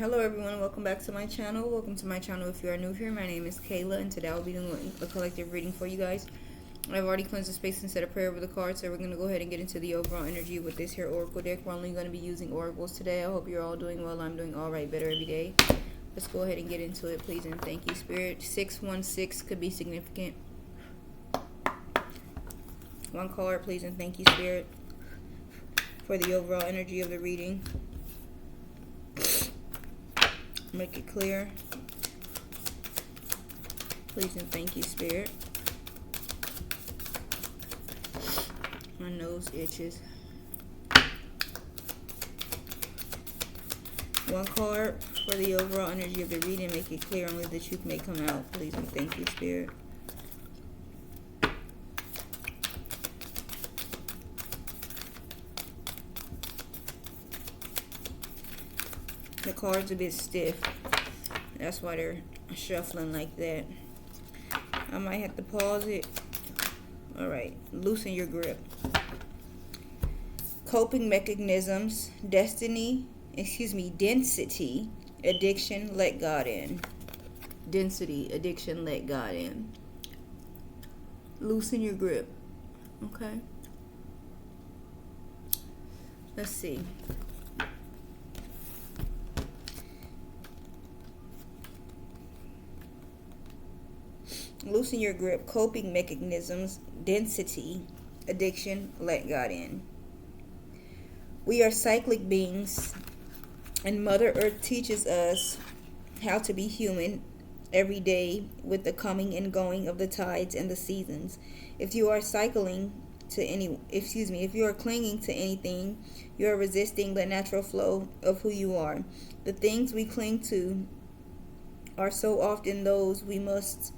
Hello everyone, welcome back to my channel. Welcome to my channel if you are new here. My name is Kayla and today I'll be doing a collective reading for you guys. I've already cleansed the space and said a prayer over the cards, so we're going to go ahead and get into the overall energy with this here oracle deck. We're only going to be using oracles today. I hope you're all doing well. I'm doing alright, better every day. Let's go ahead and get into it, please, and thank you, Spirit. 616 could be significant. One card, please, and thank you, Spirit, for the overall energy of the reading. Make it clear, please, and thank you, Spirit. My nose itches. One card for the overall energy of the reading. Make it clear, only the truth may come out, please, and thank you, Spirit. The card's a bit stiff. That's why they're shuffling like that. I might have to pause it. Alright, loosen your grip. Coping mechanisms, density, addiction, let God in. Density, addiction, let God in. Loosen your grip. Okay. Let's see. Loosen your grip, coping mechanisms, density, addiction, let God in. We are cyclic beings, and Mother Earth teaches us how to be human every day with the coming and going of the tides and the seasons. If you are clinging to anything, you are resisting the natural flow of who you are. The things we cling to are so often those we most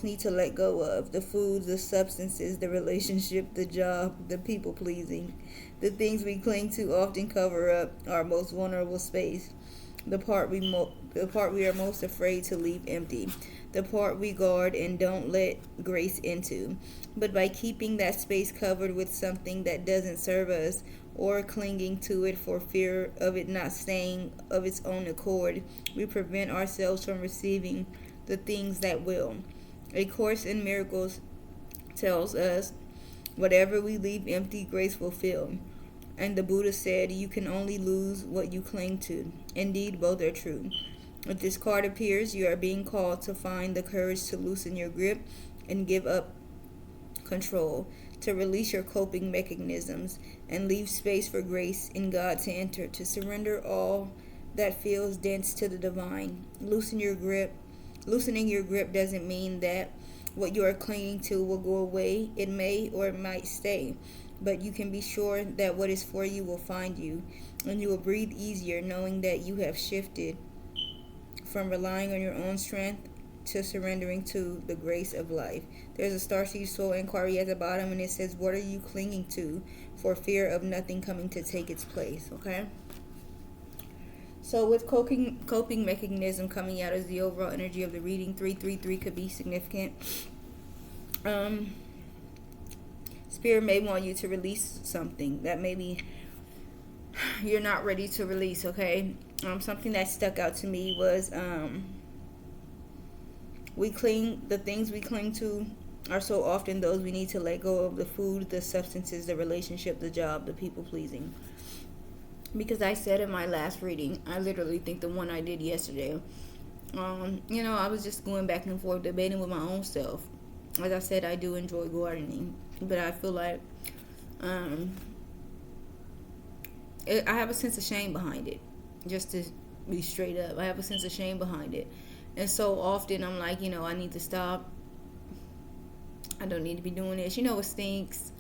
need to let go of. The foods, the substances, the relationship, the job, the people pleasing. The things we cling to often cover up our most vulnerable space. The part we are most afraid to leave empty. The part we guard and don't let grace into. But by keeping that space covered with something that doesn't serve us, or clinging to it for fear of it not staying of its own accord, we prevent ourselves from receiving the things that will. A Course in Miracles tells us, whatever we leave empty, grace will fill. And the Buddha said, you can only lose what you cling to. Indeed, both are true. If this card appears, you are being called to find the courage to loosen your grip and give up control, to release your coping mechanisms and leave space for grace in God to enter, to surrender all that feels dense to the divine. Loosening your grip doesn't mean that what you are clinging to will go away. It may or it might stay, but you can be sure that what is for you will find you, and you will breathe easier knowing that you have shifted from relying on your own strength to surrendering to the grace of life. There's a Starseed Soul inquiry at the bottom, and it says, what are you clinging to for fear of nothing coming to take its place? Okay. So with coping mechanism coming out as the overall energy of the reading, 333 could be significant. Spirit may want you to release something that maybe you're not ready to release, okay? Something that stuck out to me was the things we cling to are so often those we need to let go of. The food, the substances, the relationship, the job, the people pleasing. Because I said in my last reading, I literally think the one I did yesterday, I was just going back and forth debating with my own self. As I said, I do enjoy gardening, but I feel like I have a sense of shame behind it. Just to be straight up, I have a sense of shame behind it. And so often I'm like, I need to stop. I don't need to be doing this. It stinks.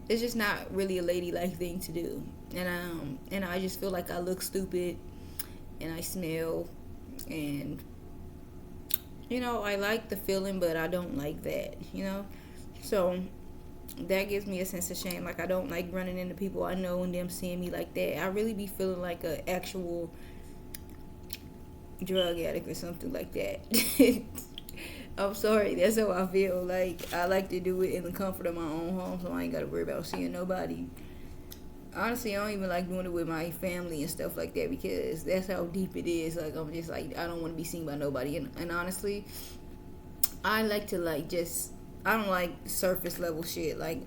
It's just not really a ladylike thing to do. And I just feel like I look stupid and I smell, and I like the feeling, but I don't like that, so that gives me a sense of shame. Like, I don't like running into people I know and them seeing me like that. I really be feeling like an actual drug addict or something like that. I'm sorry, that's how I feel. Like, I like to do it in the comfort of my own home, so I ain't gotta worry about seeing nobody. honestly, I don't even like doing it with my family and stuff like that because that's how deep it is. Like, I'm just like, I don't want to be seen by nobody. And honestly, I like to like just, I don't like surface level shit. Like,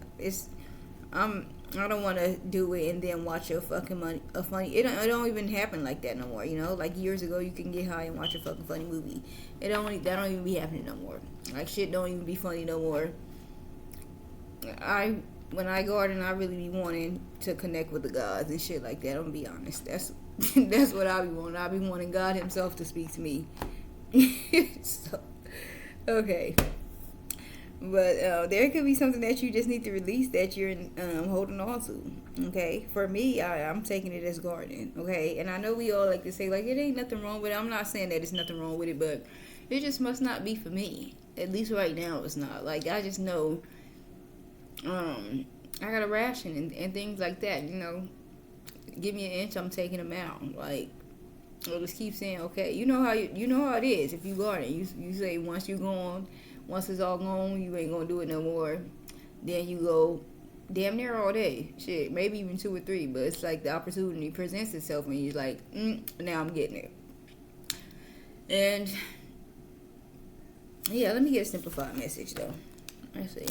I don't want to do it and then watch a fucking a funny. It don't even happen like that no more. You know, like years ago, you can get high and watch a fucking funny movie. That don't even be happening no more. Like, shit don't even be funny no more. I When I garden, I really be wanting to connect with the gods and shit like that. I'm gonna be honest. That's that's what I be wanting. I be wanting God Himself to speak to me. So, okay. But there could be something that you just need to release that you're holding on to. Okay, for me, I'm taking it as gardening. Okay, and I know we all like to say like it ain't nothing wrong with it. I'm not saying that it's nothing wrong with it, but it just must not be for me. At least right now, it's not. Like, I just know, I got a ration and things like that. You know, give me an inch, I'm taking them out. Like, I'll just keep saying, okay, you know how it is. If you garden, you say once it's all gone, you ain't gonna do it no more. Then you go damn near all day. Shit, maybe even 2 or 3. But it's like the opportunity presents itself, and you're like, now I'm getting it. And yeah, let me get a simplified message though. Let's see.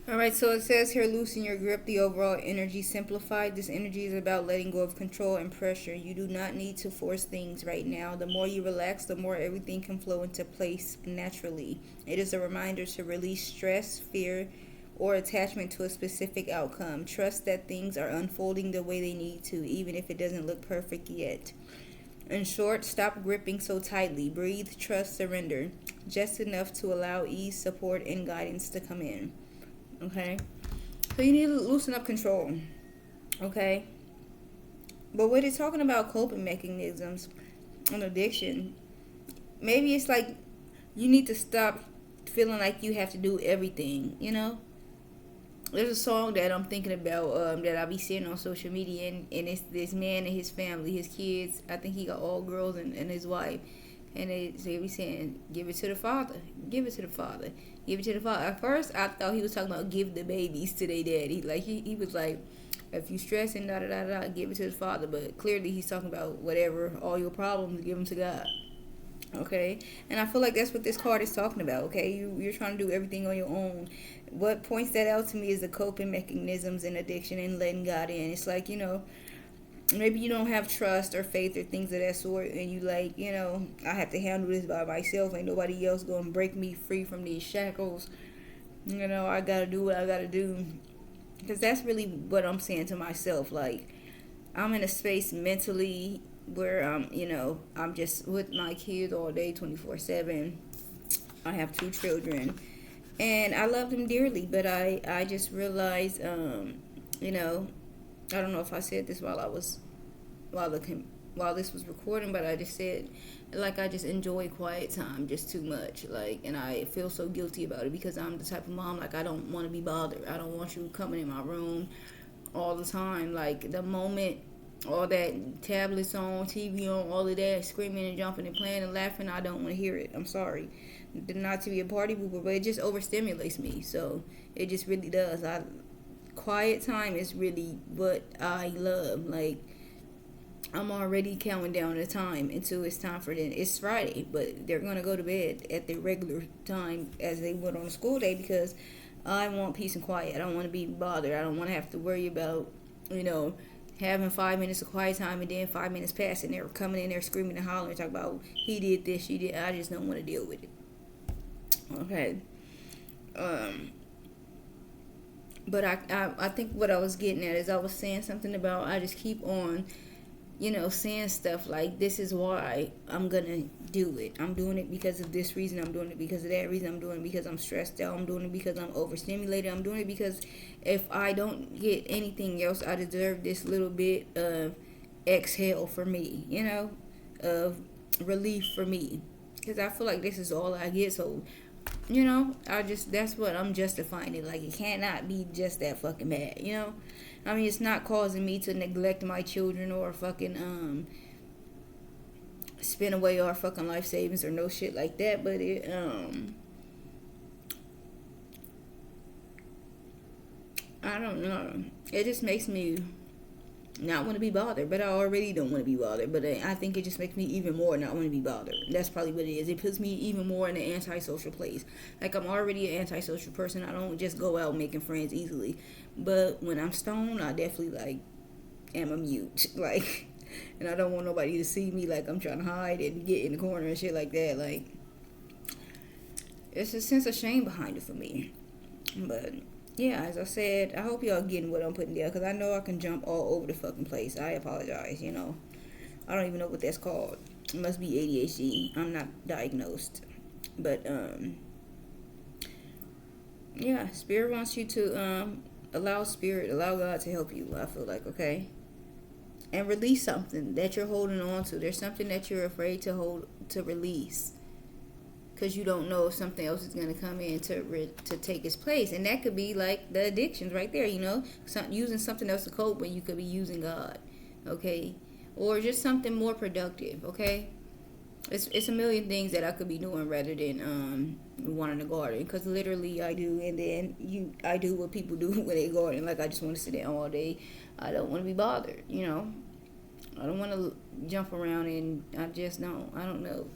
Alright, so it says here, loosen your grip, the overall energy simplified. This energy is about letting go of control and pressure. You do not need to force things right now. The more you relax, the more everything can flow into place naturally. It is a reminder to release stress, fear, or attachment to a specific outcome. Trust that things are unfolding the way they need to, even if it doesn't look perfect yet. In short, stop gripping so tightly. Breathe, trust, surrender. Just enough to allow ease, support, and guidance to come in. Okay, so you need to loosen up control. Okay, but what it's talking about coping mechanisms and addiction, maybe it's like you need to stop feeling like you have to do everything. You know, there's a song that I'm thinking about that I be seeing on social media, and it's this man and his family, his kids. I think he got all girls and his wife. And they be saying, give it to the father. Give it to the father. Give it to the father. At first, I thought he was talking about give the babies to their daddy. Like, he was like, if you stressing, da-da-da-da, give it to the father. But clearly, he's talking about whatever, all your problems, give them to God. Okay? And I feel like that's what this card is talking about, okay? You're trying to do everything on your own. What points that out to me is the coping mechanisms in addiction and letting God in. It's like, maybe you don't have trust or faith or things of that sort, and you like, I have to handle this by myself. Ain't nobody else going to break me free from these shackles. I got to do what I got to do. Because that's really what I'm saying to myself. Like, I'm in a space mentally where I'm just with my kids all day, 24/7. I have 2 children, and I love them dearly, but I just realized, I don't know if I said this while this was recording, but I just said, like, I just enjoy quiet time just too much, like, and I feel so guilty about it because I'm the type of mom, like, I don't want to be bothered. I don't want you coming in my room all the time. Like, the moment all that tablets on, TV on, all of that, screaming and jumping and playing and laughing, I don't want to hear it. I'm sorry. Not to be a party pooper, but it just overstimulates me. So it just really does. Quiet time is really what I love. Like, I'm already counting down the time until it's time for them. It's Friday, but they're going to go to bed at their regular time as they would on a school day because I want peace and quiet. I don't want to be bothered. I don't want to have to worry about, having 5 minutes of quiet time and then 5 minutes pass and they're coming in there screaming and hollering, talking about he did this, she did. I just don't want to deal with it. Okay. But I think what I was getting at is I was saying something about I just keep on, saying stuff like, this is why I'm going to do it. I'm doing it because of this reason. I'm doing it because of that reason. I'm doing it because I'm stressed out. I'm doing it because I'm overstimulated. I'm doing it because if I don't get anything else, I deserve this little bit of exhale for me, of relief for me. Because I feel like this is all I get. So, that's what I'm justifying it. Like, it cannot be just that fucking bad, I mean, it's not causing me to neglect my children or fucking, spend away our fucking life savings or no shit like that, but it, I don't know. It just makes me not want to be bothered, but I already don't want to be bothered. But I think it just makes me even more not want to be bothered. That's probably what it is. It puts me even more in an antisocial place. Like, I'm already an antisocial person. I don't just go out making friends easily. But when I'm stoned, I definitely like am a mute. Like, and I don't want nobody to see me like I'm trying to hide and get in the corner and shit like that. Like, it's a sense of shame behind it for me. But yeah, as I said, I hope y'all getting what I'm putting there, because I know I can jump all over the fucking place. I apologize, I don't even know what that's called. It must be ADHD. I'm not diagnosed. But yeah, Spirit wants you to allow God to help you, I feel like, okay? And release something that you're holding on to. There's something that you're afraid to release, because you don't know if something else is going to come in to take its place. And that could be like the addictions right there, using something else to cope when you could be using God, okay? Or just something more productive, okay? It's a million things that I could be doing rather than wanting to garden, because literally I do. And then I do what people do when they garden. Like, I just want to sit down all day. I don't want to be bothered, I don't want to jump around, and I just don't. I don't know.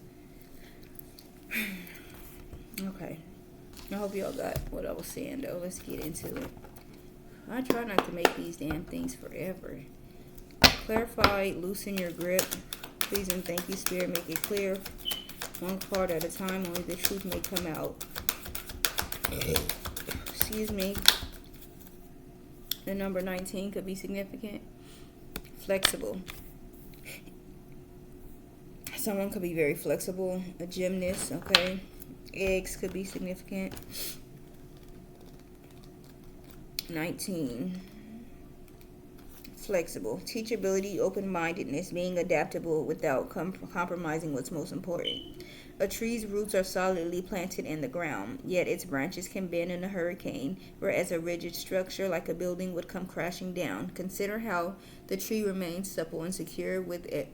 Okay. I hope y'all got what I was saying, though. Let's get into it. I try not to make these damn things forever. Clarify, loosen your grip. Please and thank you, Spirit. Make it clear. One card at a time. Only the truth may come out. Excuse me. The number 19 could be significant. Flexible. Someone could be very flexible. A gymnast, okay? Eggs could be significant. 19. Flexible. Teachability, open-mindedness, being adaptable without compromising what's most important. A tree's roots are solidly planted in the ground, yet its branches can bend in a hurricane, whereas a rigid structure like a building would come crashing down. Consider how the tree remains supple and secure with it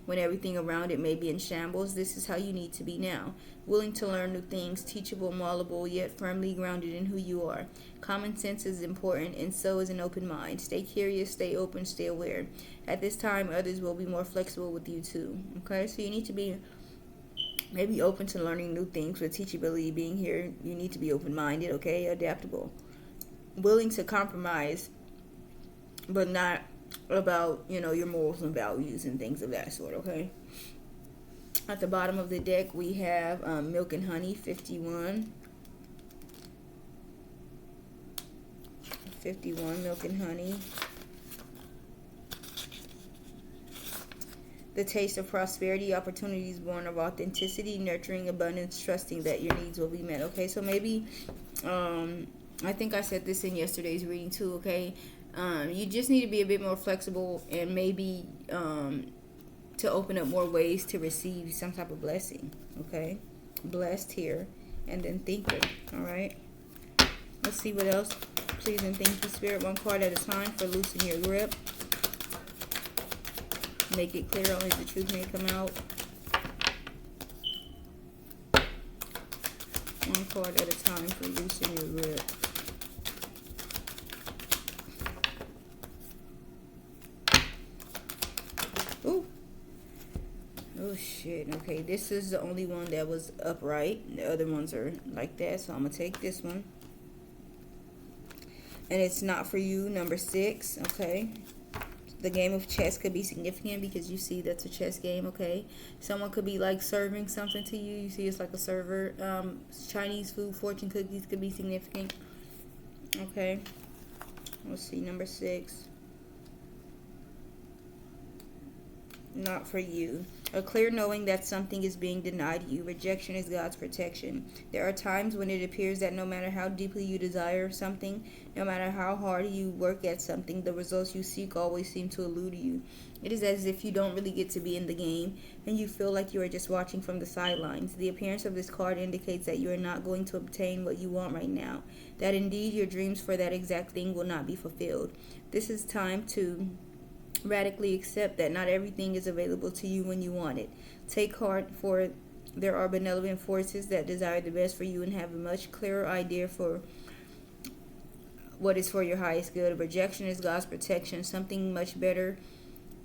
when everything around it may be in shambles. This is how you need to be now. Willing to learn new things, teachable, malleable, yet firmly grounded in who you are. Common sense is important, and so is an open mind. Stay curious, stay open, stay aware. At this time, others will be more flexible with you too. Okay, so you need to be maybe open to learning new things. With teachability being here, you need to be open-minded, okay? Adaptable. Willing to compromise, but not about, your morals and values and things of that sort, okay? At the bottom of the deck, we have Milk and Honey, 51. 51, Milk and Honey. The taste of prosperity, opportunities born of authenticity, nurturing abundance, trusting that your needs will be met. Okay, so maybe, I think I said this in yesterday's reading too, okay? You just need to be a bit more flexible, and maybe to open up more ways to receive some type of blessing, okay? Blessed here, and then thinker, all right? Let's see what else. Please and thank you, Spirit. One card at a time for loosening your grip. Make it clear, only the truth may come out. One card at a time for loosening your grip. Ooh. Oh shit. Okay, this is the only one that was upright. The other ones are like that, so I'm gonna take this one. And it's not for you, number 6, okay? The game of chess could be significant, because you see that's a chess game, okay? Someone could be like serving something to you. You see it's like a server. Chinese food, fortune cookies could be significant, okay? Let's see, number 6. Not for you. A clear knowing that something is being denied you. Rejection is God's protection. There are times when it appears that no matter how deeply you desire something, no matter how hard you work at something, the results you seek always seem to elude you. It is as if you don't really get to be in the game, and you feel like you are just watching from the sidelines. The appearance of this card indicates that you are not going to obtain what you want right now. That indeed your dreams for that exact thing will not be fulfilled. This is time to radically accept that not everything is available to you when you want it. Take heart, for there are benevolent forces that desire the best for you and have a much clearer idea for what is for your highest good. Rejection is God's protection. Something much better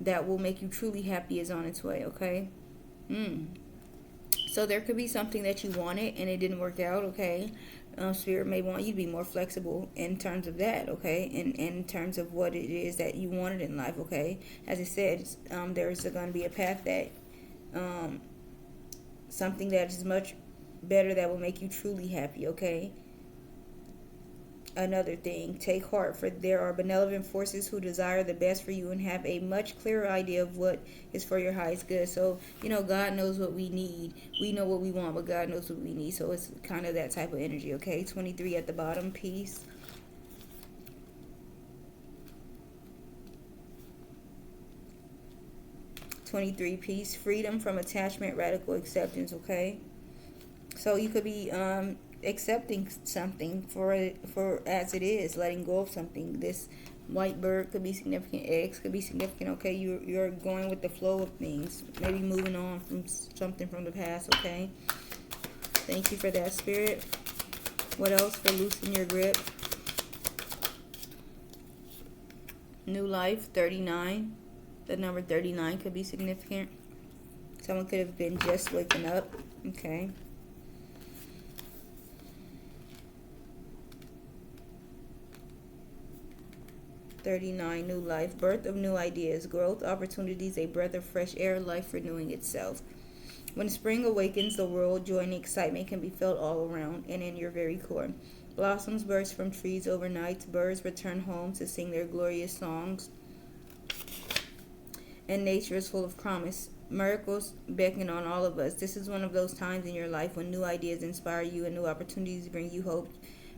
that will make you truly happy is on its way, okay? So there could be something that you wanted and it didn't work out, okay? Spirit may want you to be more flexible in terms of that, okay? In terms of what it is that you wanted in life, okay? As I said, there's going to be a path that, something that is much better that will make you truly happy, okay? Another thing, take heart, for there are benevolent forces who desire the best for you and have a much clearer idea of what is for your highest good. So, God knows what we need. We know what we want, but God knows what we need. So it's kind of that type of energy, okay? 23 at the bottom, peace. Peace, freedom from attachment, radical acceptance, okay? So you could be accepting something for as it is, letting go of something. This white bird could be significant, eggs could be significant, okay? You're going with the flow of things, maybe moving on from something from the past, okay? Thank you for that, Spirit. What else for loosen your grip? New life, 39. The number 39 could be significant. Someone could have been just waking up, okay? 39, new life, birth of new ideas, growth, opportunities, a breath of fresh air, life renewing itself. When spring awakens the world, joy and excitement can be felt all around and in your very core. Blossoms burst from trees overnight, birds return home to sing their glorious songs, and nature is full of promise. Miracles beckon on all of us. This is one of those times in your life when new ideas inspire you and new opportunities bring you hope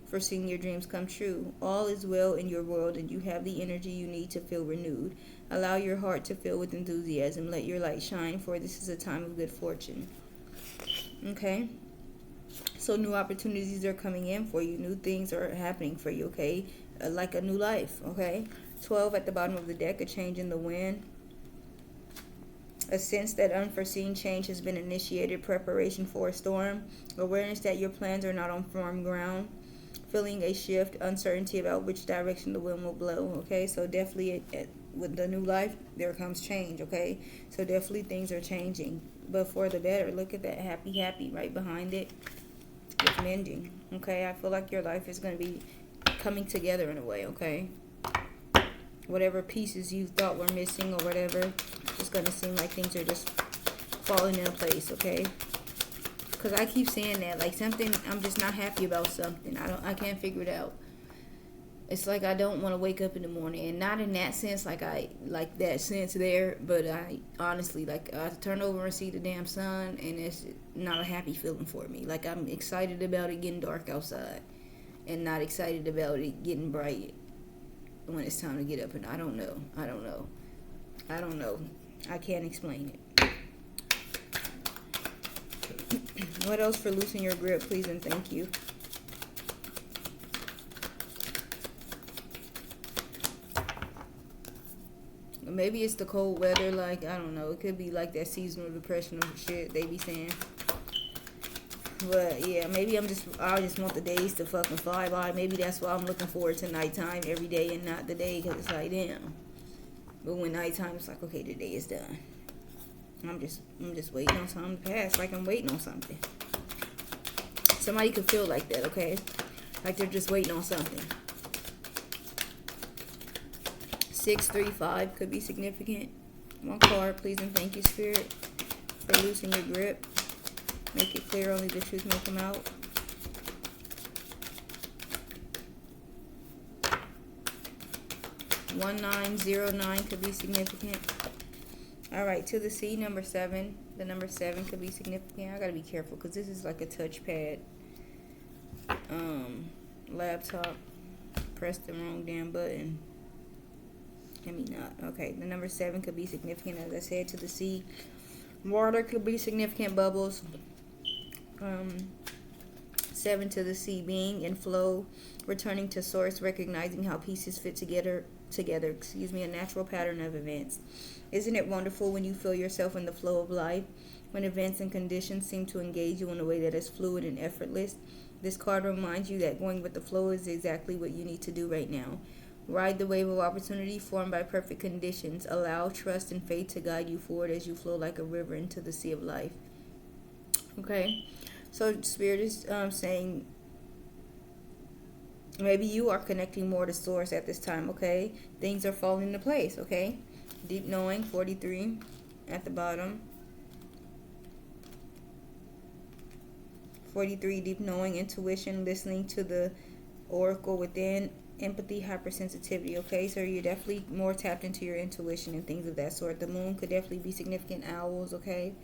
for seeing your dreams come true. All is well in your world and you have the energy you need to feel renewed. Allow your heart to fill with enthusiasm. Let your light shine, for this is a time of good fortune. Okay? So new opportunities are coming in for you. New things are happening for you, okay? Like a new life, okay? 12 at the bottom of the deck, a change in the wind. A sense that unforeseen change has been initiated, preparation for a storm. Awareness that your plans are not on firm ground. Feeling a shift, uncertainty about which direction the wind will blow, okay? So definitely with the new life, there comes change, okay? So definitely things are changing, but for the better. Look at that happy right behind it. It's mending, okay? I feel like your life is going to be coming together in a way, okay? Whatever pieces you thought were missing or whatever, it's going to seem like things are just falling into place, okay? Because I keep saying that, like something, I'm just not happy about something. I can't figure it out. It's like I don't want to wake up in the morning, and not in that sense, like that sense there, but I honestly, like, I turn over and see the damn sun, and it's not a happy feeling for me. Like, I'm excited about it getting dark outside, and not excited about it getting bright when it's time to get up. And I don't know. I can't explain it. What else for loosen your grip, please and thank you? Maybe it's the cold weather, like, I don't know. It could be like that seasonal depression or shit they be saying. But yeah, maybe I just want the days to fucking fly by. Maybe that's why I'm looking forward to nighttime every day and not the day, because it's like, damn. But when nighttime, it's like, okay, the day is done. I'm just waiting on something to pass, like I'm waiting on something. Somebody could feel like that, okay? Like they're just waiting on something. 635 could be significant. One card, please and thank you, Spirit, for loosening your grip. Make it clear, only the truth may come out. $1909 could be significant. Alright, to the C, number 7. The number 7 could be significant. I gotta be careful because this is like a touchpad laptop. Pressed the wrong damn button. Let me not. Okay, the number 7 could be significant, as I said, to the C. Water could be significant, bubbles. 7 to the C, being in flow, returning to source, recognizing how pieces fit together, a natural pattern of events. Isn't it wonderful when you feel yourself in the flow of life, when events and conditions seem to engage you in a way that is fluid and effortless? This card reminds you that going with the flow is exactly what you need to do right now. Ride the wave of opportunity formed by perfect conditions. Allow trust and faith to guide you forward as you flow like a river into the sea of life. Okay, so Spirit is saying maybe you are connecting more to Source at this time. Okay, things are falling into place. Okay, deep knowing, 43 at the bottom. 43, deep knowing, intuition, listening to the oracle within, empathy, hypersensitivity. Okay, so you're definitely more tapped into your intuition and things of that sort. The moon could definitely be significant. Owls. Okay,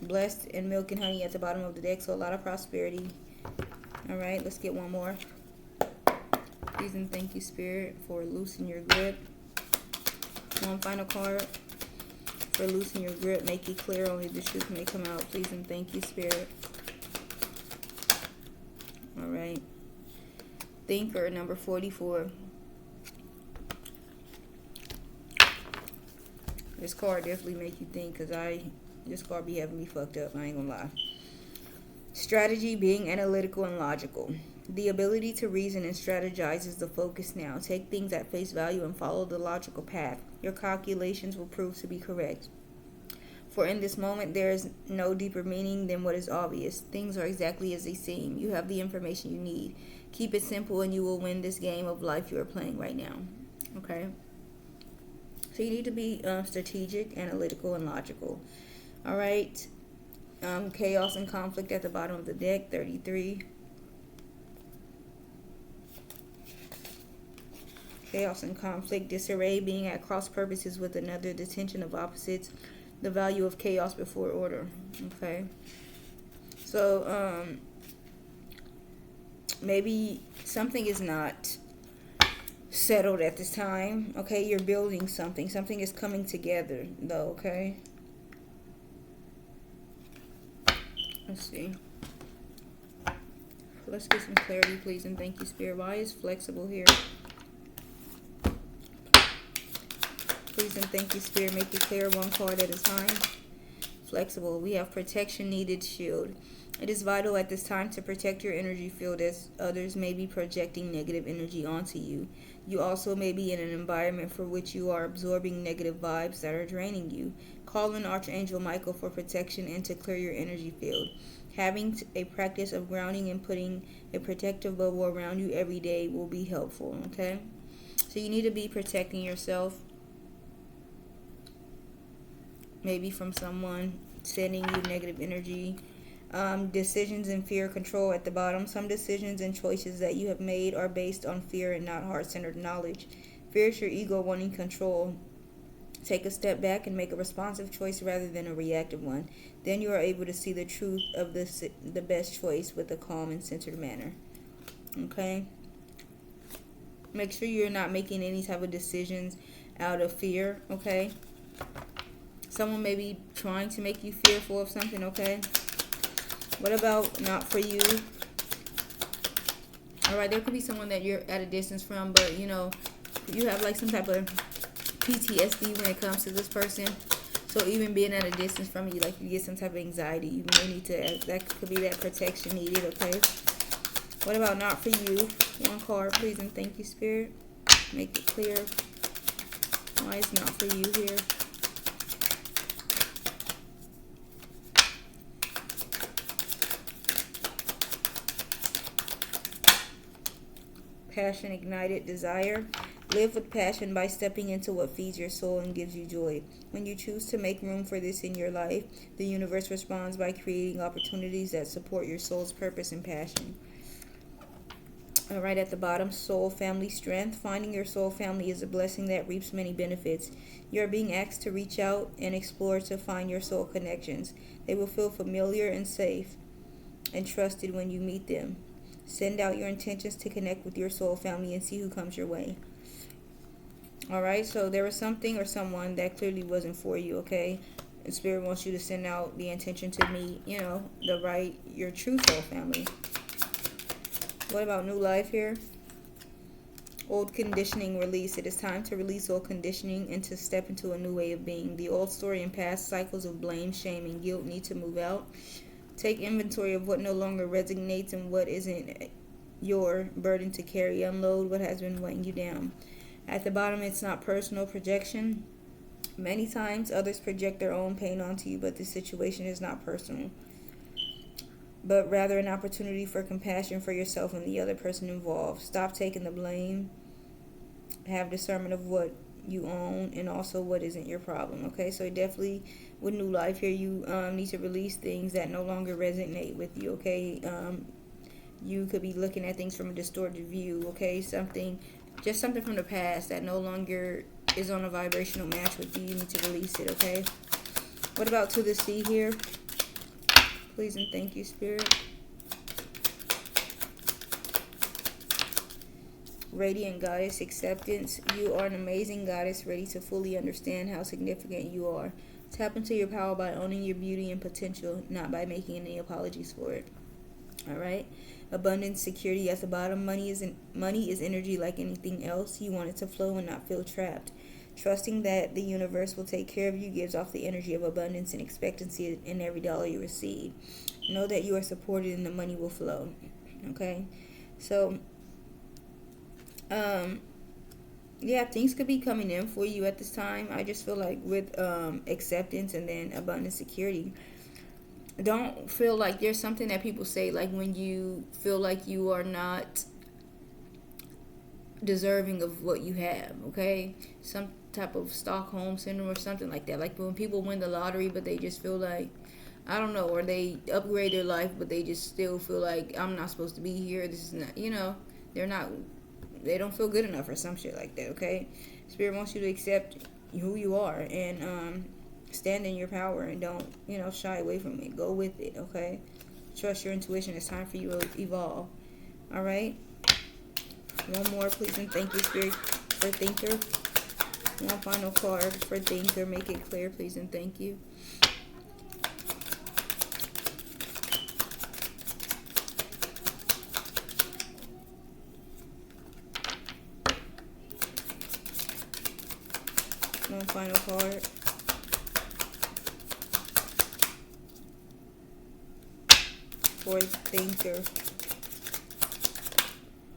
blessed and milk and honey at the bottom of the deck, so a lot of prosperity. All right, let's get one more. Please and thank you, Spirit, for loosening your grip. One final card for loosening your grip. Make it clear, only the truth may come out. Please and thank you, Spirit. All right. Thinker, number 44. This card definitely make you think, because this card be having me fucked up. I ain't gonna lie. Strategy, being analytical and logical. The ability to reason and strategize is the focus now. Take things at face value and follow the logical path. Your calculations will prove to be correct. For in this moment, there is no deeper meaning than what is obvious. Things are exactly as they seem. You have the information you need. Keep it simple and you will win this game of life you are playing right now. Okay? So you need to be strategic, analytical, and logical. All right? Chaos and conflict at the bottom of the deck, 33. Chaos and conflict, disarray, being at cross purposes with another, the tension of opposites, the value of chaos before order. Okay, so maybe something is not settled at this time. Okay, you're building something is coming together though. Okay, let's see, let's get some clarity, please and thank you, Spirit. Why is flexible here? Please and thank you, Spirit. Make it clear, one card at a time. Flexible. We have protection needed, shield. It is vital at this time to protect your energy field, as others may be projecting negative energy onto you. You also may be in an environment for which you are absorbing negative vibes that are draining you. Call in Archangel Michael for protection and to clear your energy field. Having a practice of grounding and putting a protective bubble around you every day will be helpful. Okay? So you need to be protecting yourself. Maybe from someone sending you negative energy. Decisions and fear, control at the bottom. Some decisions and choices that you have made are based on fear and not heart-centered knowledge. Fear is your ego wanting control. Take a step back and make a responsive choice rather than a reactive one. Then you are able to see the truth of the best choice with a calm and centered manner. Okay? Make sure you're not making any type of decisions out of fear. Okay? Someone may be trying to make you fearful of something, okay? What about not for you? Alright, there could be someone that you're at a distance from, but, you know, you have like some type of PTSD when it comes to this person. So even being at a distance from you, like you get some type of anxiety. You may need to, that could be that protection needed, okay? What about not for you? One card, please, and thank you, Spirit. Make it clear why it's not for you here. Passion, ignited, desire. Live with passion by stepping into what feeds your soul and gives you joy. When you choose to make room for this in your life, the universe responds by creating opportunities that support your soul's purpose and passion. Right at the bottom, soul, family, strength. Finding your soul family is a blessing that reaps many benefits. You are being asked to reach out and explore to find your soul connections. They will feel familiar and safe and trusted when you meet them. Send out your intentions to connect with your soul family and see who comes your way. Alright, so there was something or someone that clearly wasn't for you, okay? And Spirit wants you to send out the intention to meet, you know, your true soul family. What about new life here? Old conditioning release. It is time to release old conditioning and to step into a new way of being. The old story and past cycles of blame, shame, and guilt need to move out. Take inventory of what no longer resonates and what isn't your burden to carry. Unload what has been weighing you down. At the bottom, it's not personal projection. Many times others project their own pain onto you, but the situation is not personal, but rather an opportunity for compassion for yourself and the other person involved. Stop taking the blame. Have discernment of what you own and also what isn't your problem. Okay, so definitely with new life here, you need to release things that no longer resonate with you. Okay, you could be looking at things from a distorted view. Okay, something from the past that no longer is on a vibrational match with you. You need to release it. Okay, what about to the sea here? Please and thank you, Spirit. Radiant Goddess, acceptance. You are an amazing goddess ready to fully understand how significant you are. Tap into your power by owning your beauty and potential, not by making any apologies for it. Alright? Abundance, security at the bottom. Money is energy like anything else. You want it to flow and not feel trapped. Trusting that the universe will take care of you gives off the energy of abundance and expectancy in every dollar you receive. Know that you are supported and the money will flow. Okay? So, yeah, things could be coming in for you at this time. I just feel like with acceptance and then abundance, security, don't feel like there's something that people say, like when you feel like you are not deserving of what you have. Okay, some type of Stockholm syndrome or something like that. Like when people win the lottery but they just feel like, I don't know, or they upgrade their life but they just still feel like, I'm not supposed to be here, this is not, they don't feel good enough or some shit like that. Okay, Spirit wants you to accept who you are and stand in your power and don't shy away from it. Go with it. Okay, trust your intuition. It's time for you to evolve. All right, one more, please and thank you, Spirit, for Thinker. One final card for Thinker. Make it clear, please and thank you. One final card. For Thinker.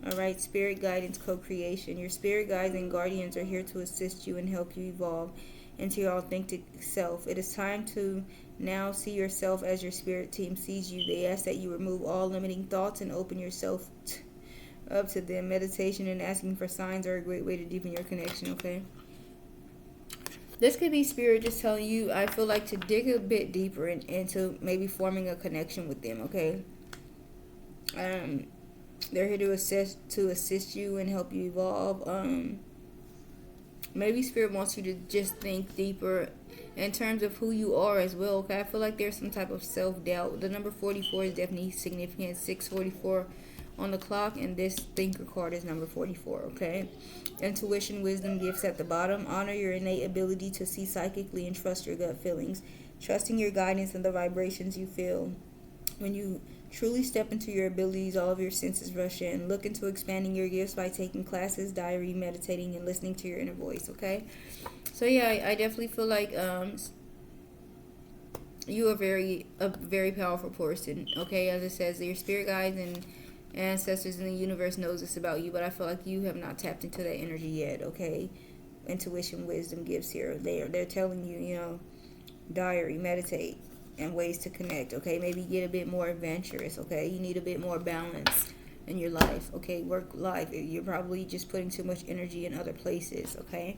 Alright, Spirit Guidance Co-Creation. Your spirit guides and guardians are here to assist you and help you evolve into your authentic self. It is time to now see yourself as your spirit team sees you. They ask that you remove all limiting thoughts and open yourself up to them. Meditation and asking for signs are a great way to deepen your connection, okay? This could be Spirit just telling you, I feel like, to dig a bit deeper into maybe forming a connection with them, okay? They're here to assist you and help you evolve. Maybe Spirit wants you to just think deeper in terms of who you are as well, okay? I feel like there's some type of self-doubt. The number 44 is definitely significant. 644 on the clock, and this Thinker card is number 44, okay? Intuition, wisdom, gifts at the bottom. Honor your innate ability to see psychically and trust your gut feelings. Trusting your guidance and the vibrations you feel. When you truly step into your abilities, all of your senses rush in. Look into expanding your gifts by taking classes, diary, meditating, and listening to your inner voice, okay? So yeah, I definitely feel like you are a very powerful person, okay? As it says, your spirit guides and ancestors in the universe knows this about you, but I feel like you have not tapped into that energy yet, okay? Intuition, wisdom, gifts here. They're telling you, diary, meditate, and ways to connect, okay? Maybe get a bit more adventurous, okay? You need a bit more balance in your life, okay? Work life. You're probably just putting too much energy in other places, okay?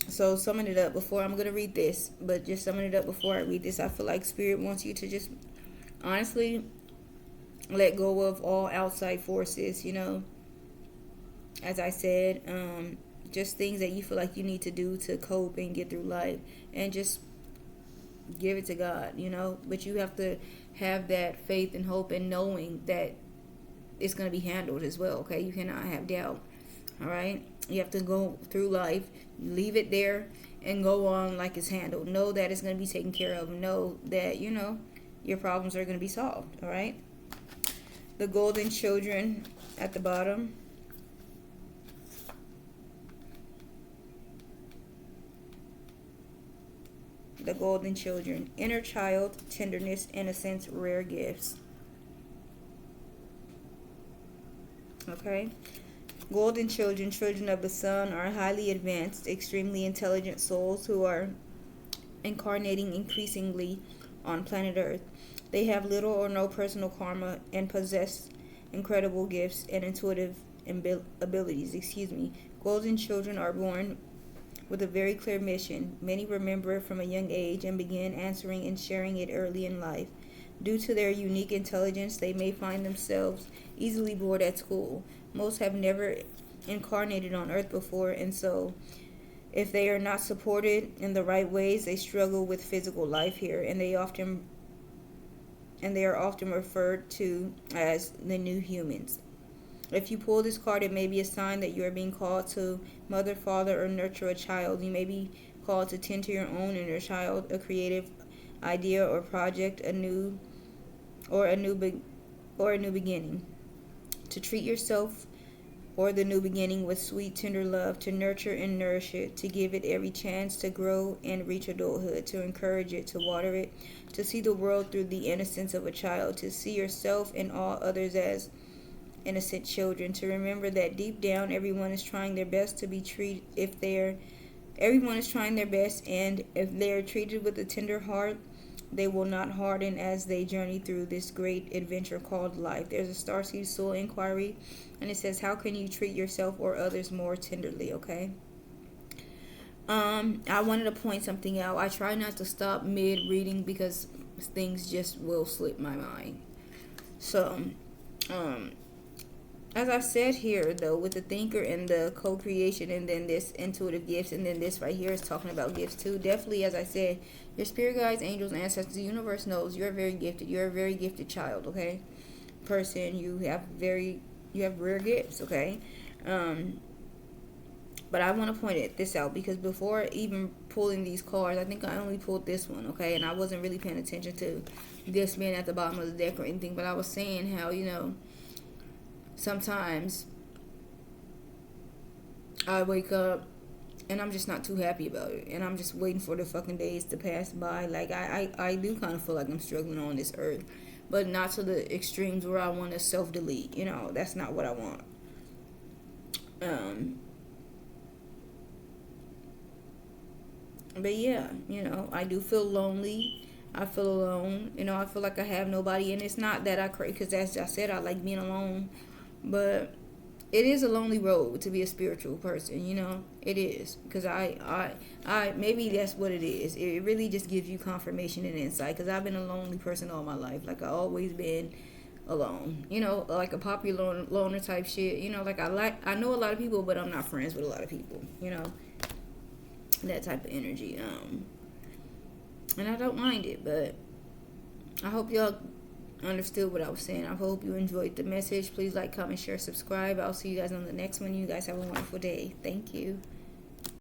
So summing it up before I'm gonna read this, but just summing it up before I read this, I feel like Spirit wants you to just honestly let go of all outside forces, as I said, just things that you feel like you need to do to cope and get through life, and just give it to God, but you have to have that faith and hope and knowing that it's going to be handled as well, okay? You cannot have doubt, all right? You have to go through life, leave it there, and go on like it's handled. Know that it's going to be taken care of. Know that, your problems are going to be solved, all right? The golden children at the bottom. the golden children, inner child, tenderness, innocence, rare gifts. Okay? Golden children, children of the sun, are highly advanced, extremely intelligent souls who are incarnating increasingly on planet Earth. They have little or no personal karma and possess incredible gifts and intuitive abilities. Golden children are born with a very clear mission. Many remember it from a young age and begin answering and sharing it early in life. Due to their unique intelligence, they may find themselves easily bored at school. Most have never incarnated on Earth before, and so if they are not supported in the right ways, they struggle with physical life here, and they are often referred to as the new humans. If you pull this card, it may be a sign that you are being called to mother, father, or nurture a child. You may be called to tend to your own inner child, a creative idea or project, a new beginning. To treat yourself or the new beginning with sweet, tender love, to nurture and nourish it, to give it every chance to grow and reach adulthood, to encourage it, to water it, to see the world through the innocence of a child, to see yourself and all others as innocent children, to remember that deep down everyone is trying their best to be treated everyone is trying their best, and if they are treated with a tender heart, they will not harden as they journey through this great adventure called life. There's a Starseed Soul Inquiry, and it says, how can you treat yourself or others more tenderly? Okay. I wanted to point something out. I try not to stop mid-reading because things just will slip my mind. So, as I said here, though, with the thinker and the co-creation, and then this intuitive gifts, and then this right here is talking about gifts too. Definitely, as I said, your spirit guides, angels, ancestors, the universe knows you're very gifted. You're a very gifted child, okay? Person, you have rare gifts, okay? But I want to point this out because before even pulling these cards, I think I only pulled this one, okay? And I wasn't really paying attention to this being at the bottom of the deck or anything, but I was saying how, sometimes I wake up and I'm just not too happy about it, and I'm just waiting for the fucking days to pass by. Like I do kind of feel like I'm struggling on this earth, but not to the extremes where I want to self-delete. That's not what I want. But yeah, I do feel lonely. I feel alone. I feel like I have nobody, and it's not that I crave, because as I said, I like being alone. But it is a lonely road to be a spiritual person, It is, because I maybe that's what it is. It really just gives you confirmation and insight, because I've been a lonely person all my life. Like, I always been alone, like a popular loner type shit. Like I know a lot of people, but I'm not friends with a lot of people, that type of energy. And I don't mind it, but I hope y'all understood what I was saying. I hope you enjoyed the message. Please like, comment, share, subscribe. I'll see you guys on the next one. You guys have a wonderful day. Thank you.